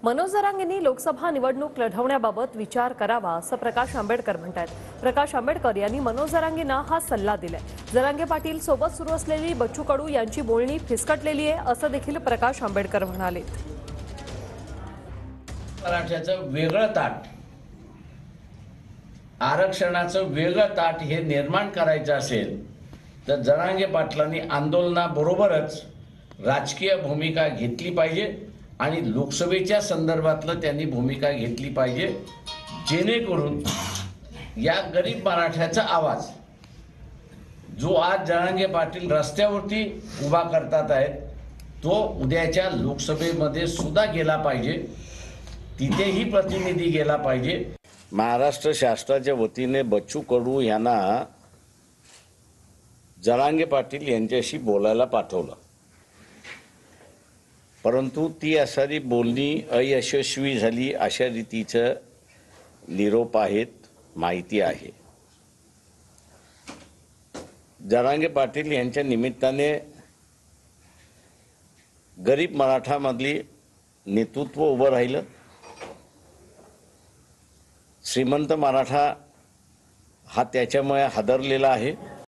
मनोज जरांगेंनी लोकसभा निवडणूक लढवण्याबाबत विचार करावा असं प्रकाश आंबेडकर म्हणतात। प्रकाश आंबेडकर यांनी मनोज जरांगेंना हा सल्ला दिलाय। जरांगे पाटील सोबत सुरू असलेली बच्चू कडू यांची बोलणी फिसकटलेली आहे असं देखील प्रकाश आंबेडकर म्हणाले। मराठ्याचं वेगळं ताट, आरक्षणाचं वेगळं ताट हे निर्माण करायचं असेल तर जरांगे पाटलांनी आंदोलनाबरोबरच राजकीय भूमिका घेतली पाहिजे आणि लोकसभेच्या संदर्भातलं त्यांनी भूमिका घेतली पाहिजे, जेणेकरून या गरीब मराठ्याचा आवाज जो आज जरांगे पाटील रस्त्यावरती उभा करतात आहेत तो उद्याच्या लोकसभेमध्ये सुद्धा गेला पाहिजे, तिथेही प्रतिनिधी गेला पाहिजे। महाराष्ट्र शासनाच्या वतीने बच्चू कडू यांना जरांगे पाटील यांच्याशी बोलायला पाठवलं, परंतु ती असारी बोलणी अयशस्वी झाली अशा रीतीचं निरोप आहेत, माहिती आहे। जरांगे पाटील यांच्या निमित्ताने गरीब मराठामधली नेतृत्व उभं राहिलं। श्रीमंत मराठा हा त्याच्यामुळे हादरलेला आहे।